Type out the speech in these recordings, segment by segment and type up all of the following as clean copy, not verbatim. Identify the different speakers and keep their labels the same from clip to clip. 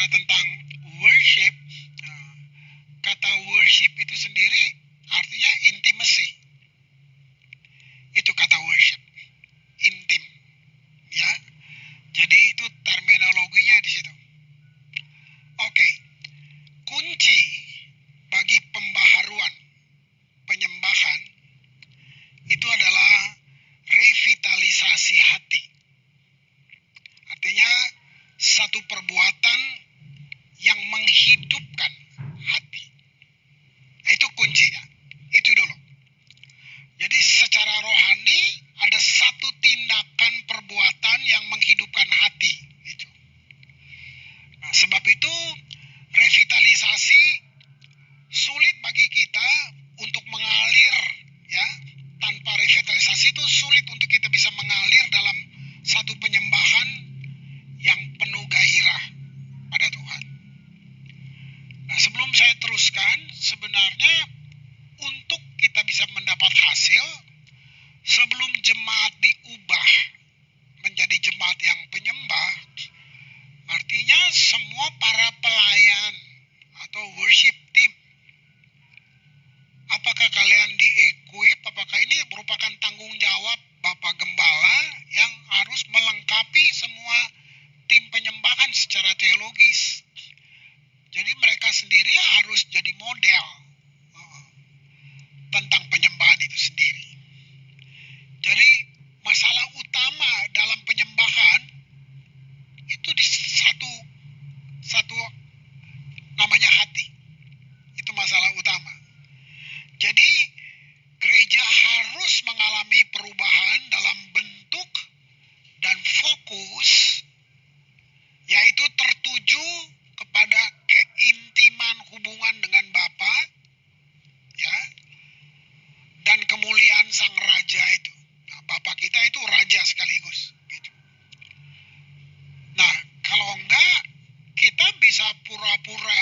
Speaker 1: bicara tentang worship, kata worship itu sendiri artinya intimacy. Itu kata worship, intim, ya. Jadi itu terminologinya di situ. Oke, kunci bagi pembaharuan penyembahan itu adalah revitalisasi hati. Artinya satu perbuatan yang menghidupkan hati. Itu kuncinya. Itu dulu. Jadi secara rohani ada satu tindakan perbuatan yang menghidupkan hati. Itu. Nah, sebab itu revitalisasi sulit bagi kita untuk mengalir, ya. Tanpa revitalisasi itu sulit untuk kita bisa mengalir dalam satu penyembahan yang penuh gairah pada Tuhan. Nah, sebelum saya teruskan, sebenarnya untuk kita bisa mendapat hasil, sebelum jemaat diubah menjadi jemaat yang penyembah, artinya semua para pelayan atau worship team, apakah kalian di-equip, apakah ini merupakan tanggung jawab Bapak Gembala yang harus melengkapi semua tim penyembahan secara teologis. Jadi mereka sendiri harus jadi model tentang penyembahan itu sendiri. Jadi masalah utama dalam penyembahan itu di satu namanya hati. Itu masalah utama. Jadi gereja harus mengalami perubahan dalam bentuk dan fokus, yaitu tertuju kepada keintiman hubungan dengan Bapa, ya, dan kemuliaan Sang Raja itu. Nah, Bapa kita itu Raja sekaligus. Gitu. Nah, kalau enggak, kita bisa pura-pura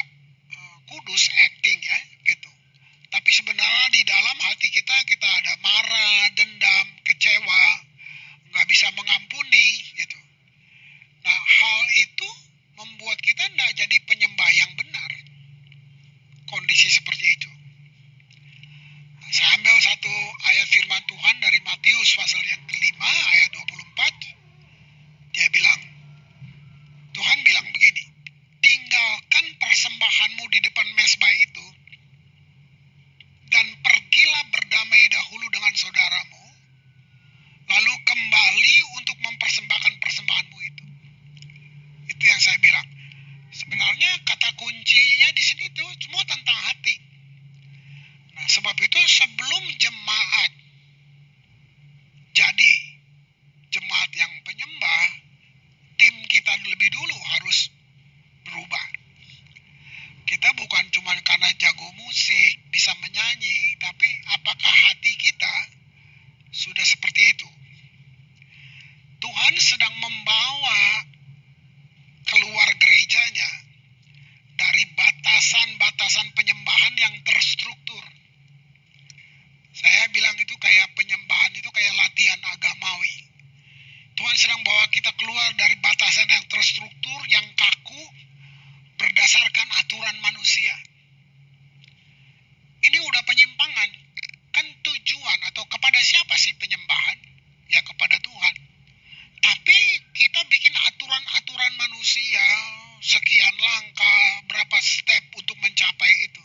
Speaker 1: kudus, acting, ya, gitu. Tapi sebenarnya di dalam hati kita ada marah, dendam, kecewa, nggak bisa mengampuni, gitu. Nah, hal itu membuat kita tidak jadi penyembah yang benar. Kondisi seperti itu. Nah, saya ambil satu ayat firman Tuhan dari Matius pasal yang kelima, ayat 24. Dia bilang, Tuhan bilang begini, tinggalkan persembahanmu di depan mezbah itu, dan pergilah berdamai dahulu dengan saudaramu, lalu kembali untuk mempersembahkan persembahanmu itu. Itu yang saya bilang. Sebenarnya kata kuncinya di sini itu semua tentang hati. Nah, sebab itu sebelum jemaat jadi jemaat yang penyembah, tim kita lebih dulu harus berubah. Kita bukan cuma karena jago musik, bisa menyanyi, tapi apakah hati kita sudah seperti itu? Tuhan sedang membawa keluar gerejanya dari batasan-batasan penyembahan yang terstruktur. Saya bilang itu kayak penyembahan itu kayak latihan agamawi. Tuhan sedang bawa kita keluar dari batasan yang terstruktur, yang kaku, berdasarkan aturan manusia. Ini udah penyimpangan. Kan tujuan atau kepada siapa sih penyembahan? Ya kepada Tuhan. Tapi kita bikin aturan-aturan manusia, sekian langkah, berapa step untuk mencapai itu.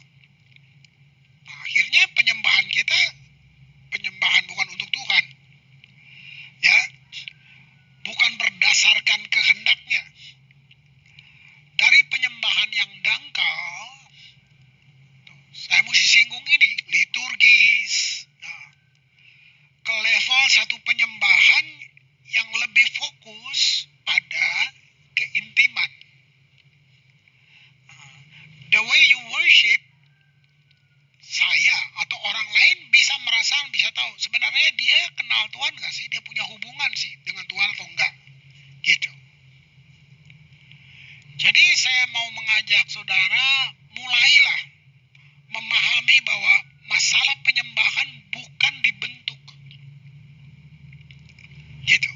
Speaker 1: Nah, akhirnya penyembahan kita, penyembahan bukan untuk Tuhan. Ya, bukan berdasarkan kehendaknya. Dari penyembahan yang dangkal, saya mesti singgung ini, liturgis, ke level satu penyembahan yang lebih fokus pada keintiman. The way you worship, saya atau orang lain bisa merasa, bisa tahu sebenarnya dia kenal Tuhan nggak sih, dia punya hubungan sih dengan Tuhan atau enggak, gitu. Jadi saya mau mengajak saudara, mulailah memahami bahwa masalah penyembahan bukan dibentuk, gitu.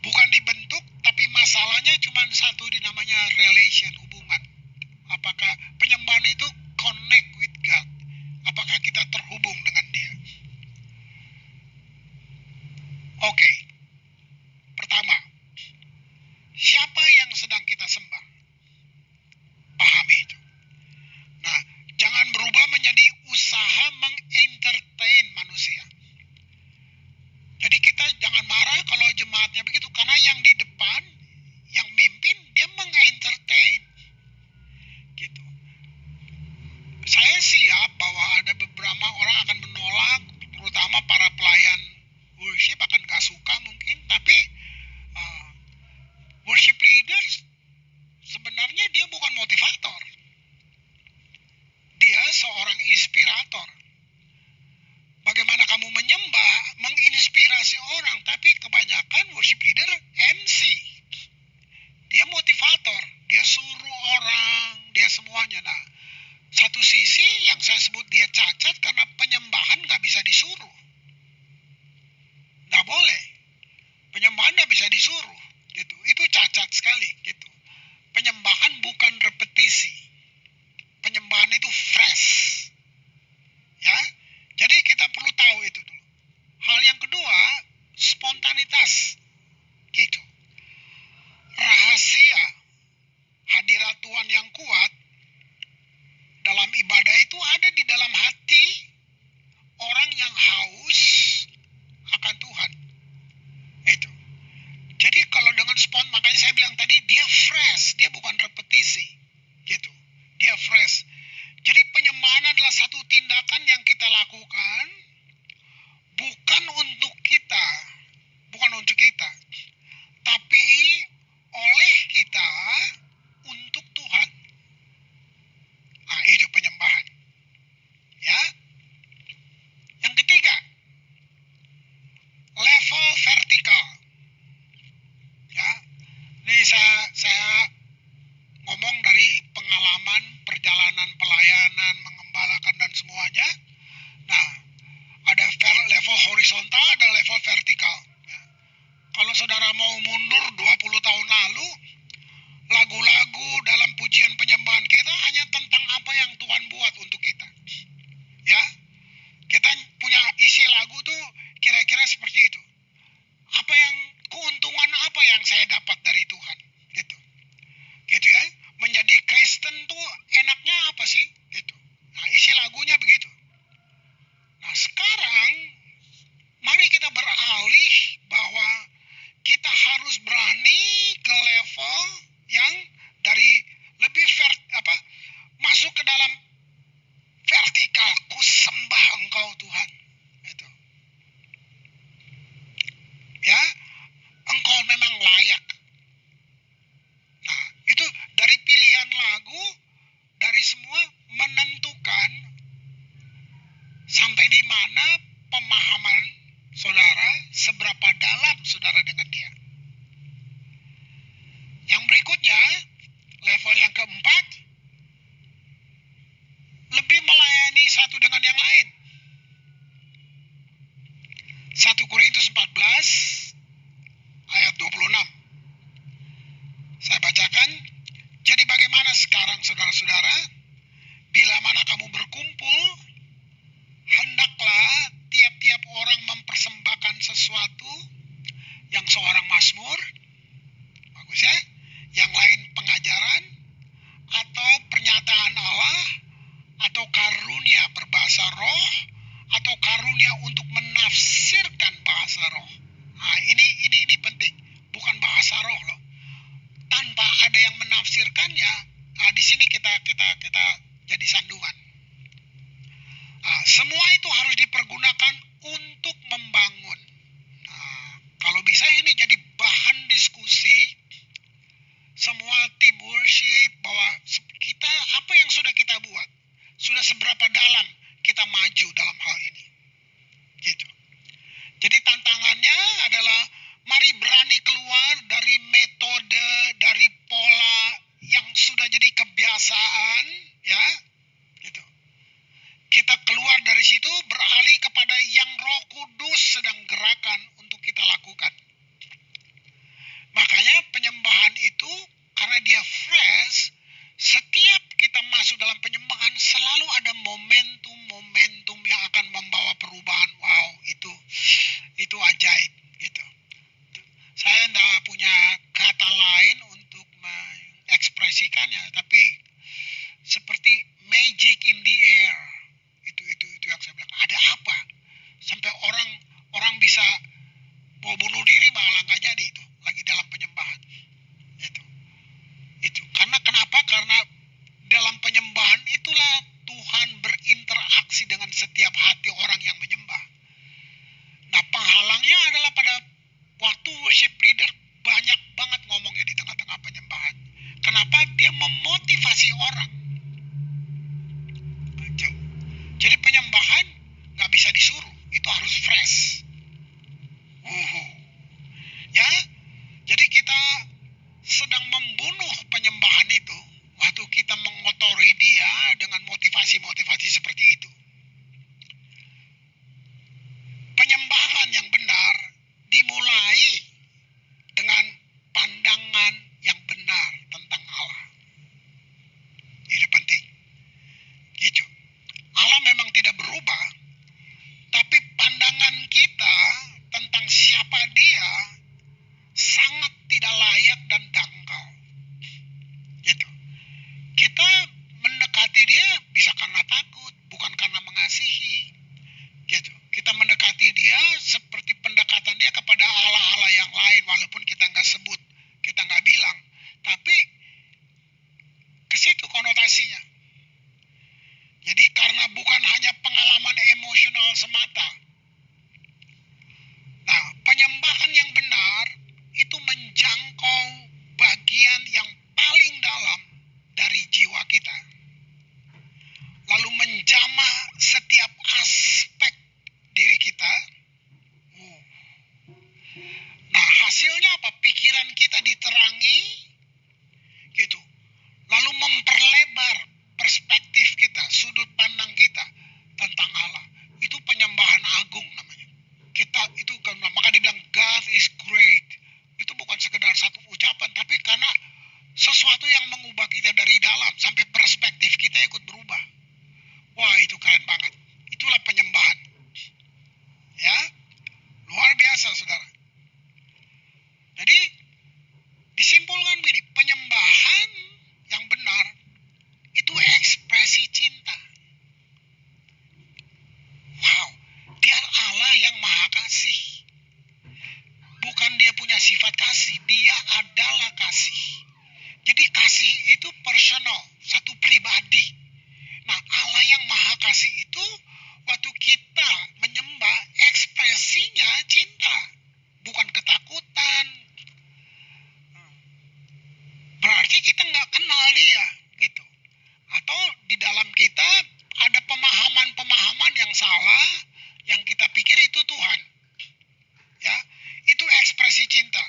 Speaker 1: Bukan dibentuk, tapi masalah Masalahnya cuma satu, namanya relation, hubungan. Apakah penyembahan itu connect with God? Apakah kita terhubung dengan Dia? Oke. Pertama, siapa yang sedang kita sembah? Pahami itu. Nah, jangan berubah menjadi usaha mengentertain manusia. Jadi kita jangan marah kalau jemaatnya begitu, karena yang di depan, yang mimpin, dia mengentertain. Gitu. Saya siap bahwa ada beberapa orang akan menolak, terutama para pelayan worship akan gak suka mungkin, tapi worship leaders sebenarnya dia bukan motivator. Dia seorang inspirator. Bagaimana kamu menyembah, menginspirasi orang, tapi kebanyakan worship leader MC. Dia motivator, dia suruh orang, dia semuanya. Nah, satu sisi yang saya sebut dia cacat karena penyembahan gak bisa disuruh. Gak boleh. Penyembahan gak bisa disuruh. Gitu. Itu cacat sekali. Gitu. Penyembahan bukan repetisi. Penyembahan itu fresh. Ya. Jadi kita perlu tahu itu dulu. Hal yang kedua, spontanitas. Gitu. Rahasia hadirat Tuhan yang kuat dalam ibadah itu ada di dalam hati orang yang haus akan Tuhan. Itu. Jadi kalau dengan makanya saya bilang tadi dia fresh, dia bukan repetisi. Gitu. Dia fresh. Jadi penyembahan adalah satu tindakan yang kita lakukan bukan untuk kita, tapi oleh kita untuk Tuhan. Nah, itu penyembahan. Ya. Yang ketiga, level vertikal. Ya. Ini saya ngomong dari pengalaman perjalanan pelayanan, mengembalakan dan semuanya. Nah, ada level horizontal, ada level vertikal. Ya. Kalau saudara mau mundur 20 tahun lalu, lagu-lagu dalam pujian penyembahan kita hanya tentang apa yang Tuhan buat untuk kita. Ya, kita punya isi lagu tuh kira-kira seperti itu. Keuntungan apa yang saya dapat dari Tuhan? Gitu. Gitu ya. Menjadi Kristen tuh enaknya apa sih? Gitu. Nah, isi lagunya begitu. Nah, sekarang mari kita beralih bahwa kita harus berani ke level yang dari lebih masuk ke dalam vertikal. Ku sembah Engkau Tuhan. Gitu. Ya, Engkau memang layak. Nah, itu dari pilihan lagu, dari semua menentukan sampai di mana pemahaman saudara, seberapa dalam saudara dengan dia. Yang berikutnya, level yang keempat, lebih melayani satu dengan yang lain. 1 Korintus 14 ayat 26. Saya bacakan. Jadi bagaimana sekarang saudara-saudara? Bila mana kamu berkumpul, hendaklah tiap-tiap orang mempersembahkan sesuatu, yang seorang mazmur, bagus ya, yang lain pengajaran, atau pernyataan Allah, atau karunia berbahasa roh, atau karunia untuk menafsirkan bahasa roh. Nah, ini penting, bukan bahasa roh loh. Tanpa ada yang menafsirkannya, di sini kita jadi sandungan. Nah, semua itu harus dipergunakan untuk membangun. Nah, kalau bisa ini jadi bahan diskusi semua tim worship, bahwa kita apa yang sudah kita buat, sudah seberapa dalam kita maju dalam hal ini. Gitu. Jadi tantangannya adalah mari berani keluar dari metode, dari pola yang sudah jadi kebiasaan, ya. Gitu. Kita keluar dari situ, beralih kepada yang Roh Kudus sedang gerakan untuk kita lakukan. Makanya menyaksikannya, tapi seperti magic in the air. Itu yang saya bilang. Ada apa? Sampai orang bisa mau bunuh diri, malah nggak jadi itu. Lagi dalam penyembahan. Itu. Karena kenapa? Karena dalam penyembahan itulah Tuhan berinteraksi dengan setiap hati orang yang menyembah. Nah, penghalangnya adalah pada waktu worship leader banyak banget ngomongnya di tengah-tengah penyembahan. Kenapa? Dia memotivasi orang. Jadi penyembahan nggak bisa disuruh, itu harus fresh. Ya, jadi kita sedang membunuh penyembahan itu waktu kita mengotori dia dengan motivasi-motivasi seperti itu. Penyembahan yang benar dimulai dengan pandangan yang benar tentang Allah. Itu penting. Gitu. Allah memang tidak berubah, tapi pandangan kita tentang siapa Dia sangat tidak layak dan dangkal. Gitu. Kita mendekati Dia bisa karena takut, bukan karena mengasihi. Gitu. Kita mendekati Dia seperti pendekatan Dia kepada Allah-Allah yang lain, walaupun kita nggak sebut, kita nggak bilang, tapi ke situ konotasinya. Jadi karena bukan hanya pengalaman emosional semata. Nah, penyembahan yang benar itu menjangkau bagian yang paling dalam dari jiwa kita. Lalu menjamah setiap aspek diri kita. Nah, hasilnya apa? Pikiran kita diterangi, gitu. Lalu memperlebar perspektif kita, sudut pandang kita tentang Allah. Itu penyembahan agung namanya. Kita itu kan, maka dibilang God is great. Itu bukan sekedar satu ucapan, tapi karena sesuatu yang mengubah kita dari dalam sampai perspektif kita ikut berubah. Wah, itu keren banget. Itulah penyembahan. Ya, luar biasa, saudara. Jadi disimpulkan begini, penyembahan yang benar itu ekspresi cinta. Wow, Dia Allah yang maha kasih. Bukan Dia punya sifat kasih, Dia adalah kasih. Jadi kasih itu personal, satu pribadi. Nah, Allah yang maha kasih itu waktu kita menyembah, ekspresinya cinta, bukan ketakutan. Berarti kita nggak kenal Dia, gitu. Atau di dalam kita ada pemahaman-pemahaman yang salah, yang kita pikir itu Tuhan. Ya, itu ekspresi cinta.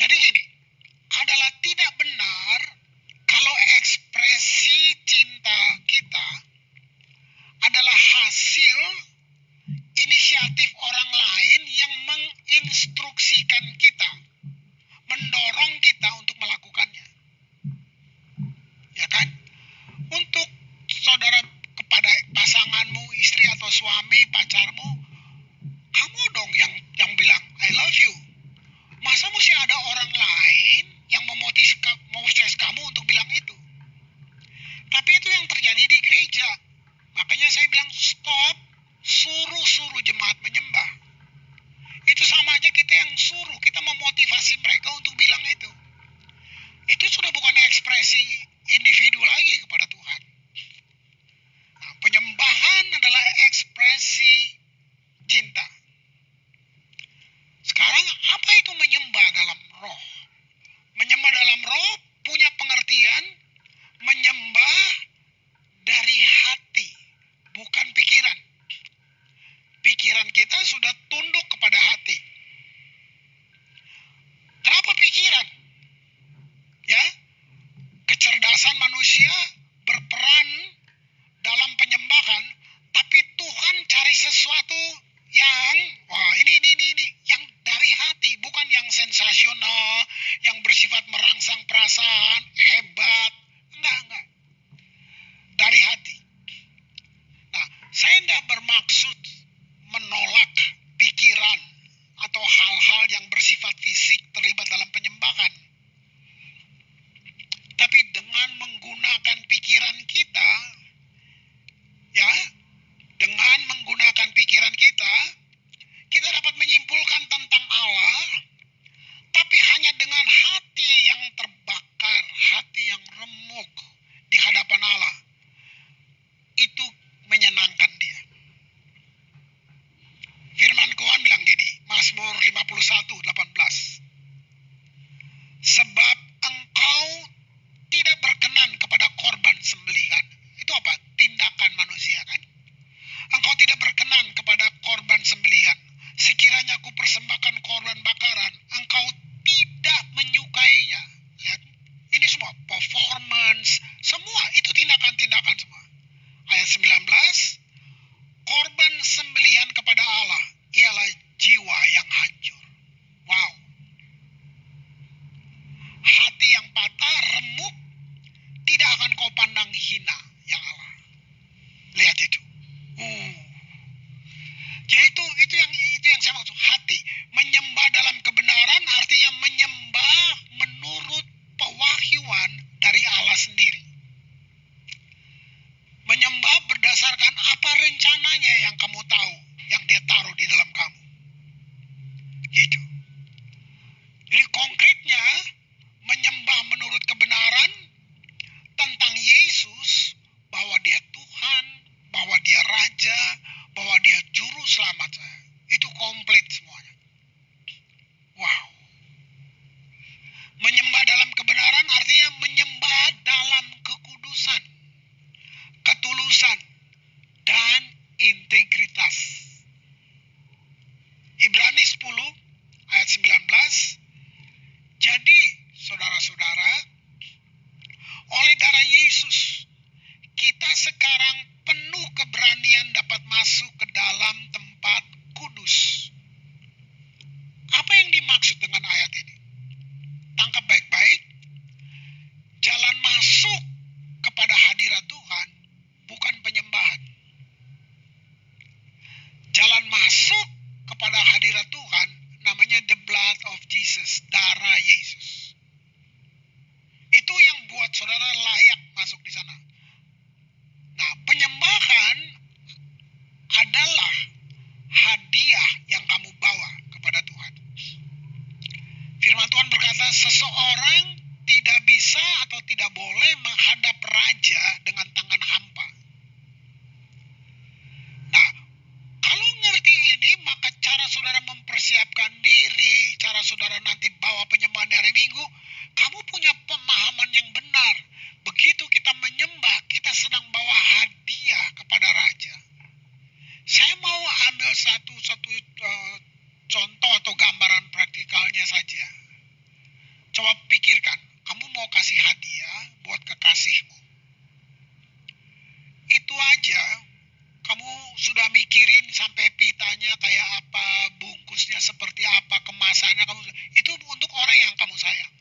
Speaker 1: Jadi gini, adalah tidak benar kalau ekspresi cinta kita adalah hasil inisiatif orang lain yang menginstruksikan kita, mendorong kita untuk melakukannya. Ya kan? Untuk saudara kepada pasanganmu, istri atau suami, pacarmu, kamu dong yang bilang I love you. Masa mesti ada orang lain yang memotivasi kamu untuk bilang itu? Tapi itu yang terjadi di gereja. Makanya saya bilang stop, suruh jemaat menyembah. Itu sama aja kita yang suruh, kita memotivasi mereka untuk bilang itu. Itu sudah bukan ekspresi individu lagi kepada Tuhan. Nah, penyembahan adalah ekspresi cinta. Sekarang apa itu menyembah dalam roh? Menyembah dalam roh punya pengertian menyembah dari hati, bukan pikiran. Pikiran kita sudah tunduk kepada hati. Kenapa pikiran? Ya, kecerdasan manusia berperan dalam penyembahan, tapi Tuhan cari sesuatu yang, wah ini, yang dari hati, bukan yang sensasional, yang bersifat merangsang perasaan, hebat, enggak. Dari hati. Nah, saya tidak bermaksud menolak pikiran atau hal-hal yang bersifat fisik terlibat dalam penyembahan. hina ya Allah. Lihat itu. Jadi itu yang saya maksud hati. Menyembah dalam kebenaran artinya menyembah menurut pewahyuan dari Allah sendiri. Menyembah berdasarkan apa rencananya yang kamu tahu, yang dia taruh di dalam kamu. Gitu. Jadi konkretnya menyembah menurut kebenaran tentang Yesus, bahwa dia Tuhan, bahwa dia Raja, bahwa dia Juru Selamat saya. Itu komplit semuanya. Wow. Menyembah dalam kebenaran artinya menyembah dalam kekudusan, ketulusan, dan integritas. Ibrani 10 ayat 19. Jadi, saudara-saudara, oleh darah Yesus, kita sekarang penuh keberanian dapat masuk ke dalam tempat kudus. Apa yang dimaksud dengan ayat ini? Tangkap baik-baik. Jalan masuk kepada hadirat Tuhan bukan penyembahan. Jalan masuk kepada hadirat Tuhan namanya the blood of Jesus, darah Yesus. Itu yang buat saudara layak masuk di sana. Nah, penyembahan adalah hadiah yang kamu bawa kepada Tuhan. Firman Tuhan berkata, seseorang tidak bisa atau tidak boleh menghadap raja dengan tangan hampa. Nah, kalau ngerti ini, maka cara saudara mempersiapkan diri, cara saudara nanti bawa penyembahan hari Minggu, kamu punya pemahaman yang benar. Begitu kita menyembah, kita sedang bawa hadiah kepada Raja. Saya mau ambil satu contoh atau gambaran praktikalnya saja. Coba pikirkan, kamu mau kasih hadiah buat kekasihmu. Itu aja, kamu sudah mikirin sampai pitanya kayak apa, bungkusnya seperti apa, kemasannya, itu untuk orang yang kamu sayang.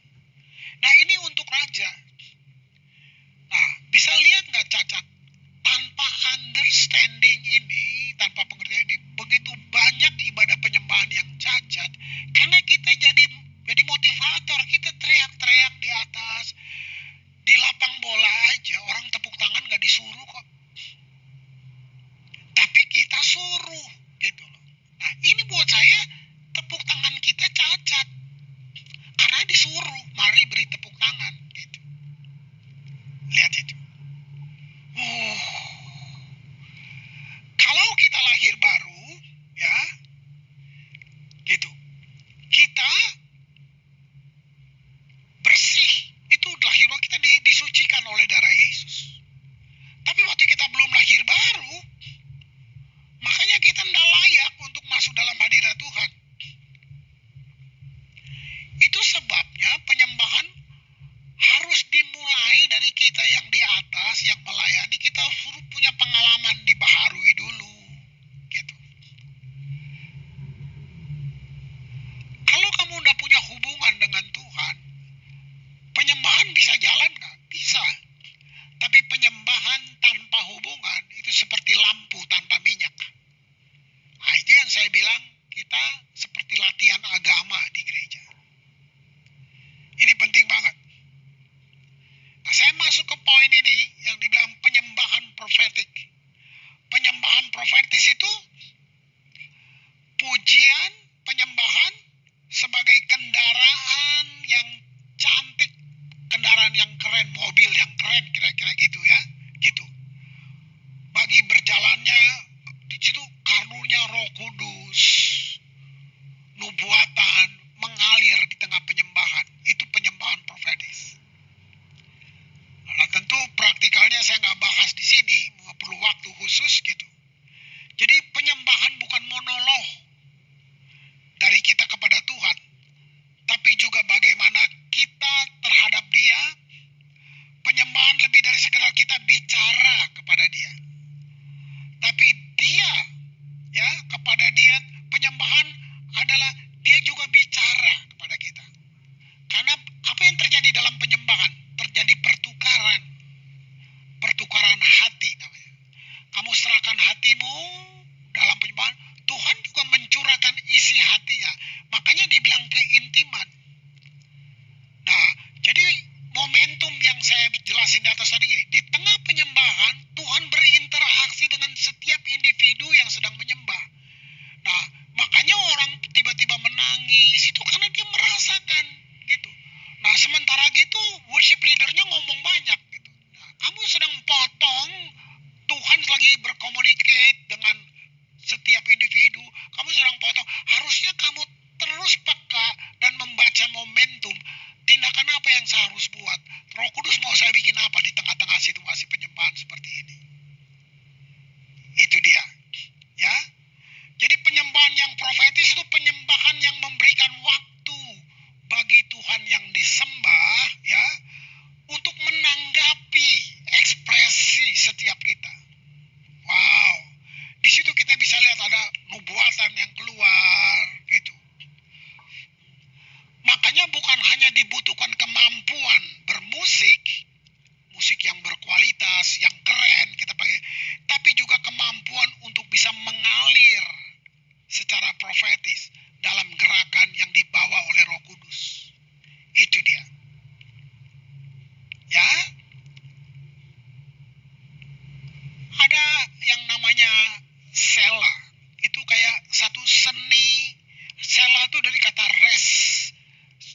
Speaker 1: Nah, ini untuk Raja. Nah, bisa lihat nggak Cacat? Tanpa understanding ini, tanpa pengertian ini, begitu banyak ibadah penyembahan yang cacat. Karena kita jadi motivator, kita teriak-teriak di atas. Di lapang bola aja, orang tepuk tangan nggak disuruh kok. Tapi kita suruh, gitu loh. Nah, ini buat saya, tepuk tangan kita cacat. Karena disuruh, mari beri tepuk tangan, gitu. Lihat itu. Kalau kita lahir baru, ya, gitu. Kita bersih. Itu lahir baru, kita disucikan oleh darah Yesus. Tapi waktu kita belum lahir baru, makanya kita tidak layak untuk masuk dalam hadirat Tuhan. Itu sebabnya penyembahan harus dimulai dari kita yang di atas, yang melayani. Kita suruh punya pengalaman dibaharui dulu, gitu. Kalau kamu udah punya hubungan dengan Tuhan, penyembahan bisa jalan nggak? Bisa. Tapi penyembahan tanpa hubungan itu seperti lampu tanpa minyak. Nah, itu yang saya bilang, kita seperti latihan agama di gereja. Ini penting banget. Nah, saya masuk ke poin ini yang dibilang penyembahan profetik. Penyembahan profetis itu pujian, penyembahan sebagai kendaraan yang cantik, kendaraan yang keren, mobil yang keren, kira-kira gitu ya, gitu. Bagi berjalannya di situ karunia Roh Kudus, nubuatan mengalir di tengah penyembahan. Itu penyembahan profetis. Nah, tentu praktikalnya saya nggak bahas di sini, perlu waktu khusus gitu. Jadi penyembahan bukan monolog dari kita kepada Tuhan, tapi juga bagaimana kita terhadap Dia. Penyembahan lebih dari sekedar kita bicara kepada Dia, tapi Dia, ya, kepada Dia. Penyembahan adalah Dia juga bicara kepada kita. Karena apa yang terjadi dalam penyembahan? Terjadi pertukaran momentum yang saya jelasin di atas tadi gini, di tengah penyembahan Tuhan berinteraksi dengan setiap individu yang sedang menyembah. Nah, makanya orang tiba-tiba menangis itu karena dia merasakan gitu. Nah, sementara gitu worship leadernya ngomong banyak gitu. Nah, kamu sedang potong, Tuhan lagi berkomunikasi dengan setiap individu, kamu sedang potong. Harusnya kamu terus peka dan membaca momentum. Tindakan apa yang saya harus buat? Roh Kudus mau saya bikin apa di tengah-tengah situasi penyembahan seperti ini? Itu dia. Ya. Jadi penyembahan yang profetis itu penyembahan yang memberikan waktu bagi Tuhan yang disembah, ya, untuk menanggapi ekspresi setiap kita. Wow. Di situ kita bisa lihat ada nubuatan yang keluar gitu. Makanya bukan hanya dibutuhkan kemampuan bermusik, musik yang berkualitas, yang keren kita pakai, tapi juga kemampuan untuk bisa mengalir secara profetis dalam gerakan yang dibawa oleh Roh Kudus. Itu dia. Ya. Ada yang namanya sela. Itu kayak satu seni. Sela itu dari kata rest.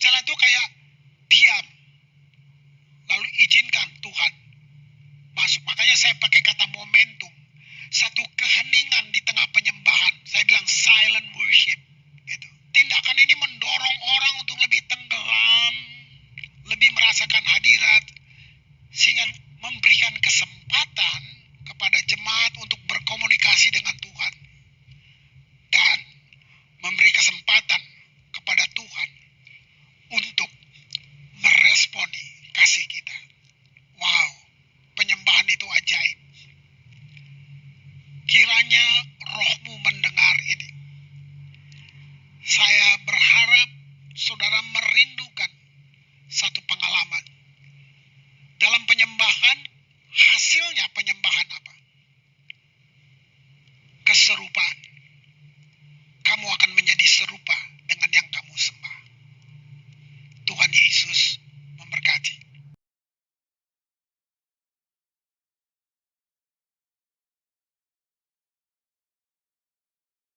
Speaker 1: Sela itu kayak diam. Lalu izinkan Tuhan masuk. Makanya saya pakai kata momentum. Satu keheningan di tengah penyembahan. Saya bilang silent worship. Gitu. Tindakan ini mendorong orang untuk lebih tenggelam, lebih merasakan hadirat, sehingga memberikan kesempatan kepada jemaat untuk berkomunikasi dengan Tuhan. Dan memberi kesempatan kepada Tuhan untuk meresponi kasih kita. Wow, penyembahan itu ajaib. Kiranya rohmu mendengar ini. Saya berharap saudara merindukan satu pengalaman. Dalam penyembahan, hasilnya penyembahan apa? Keserupaan. Kamu akan menjadi serupa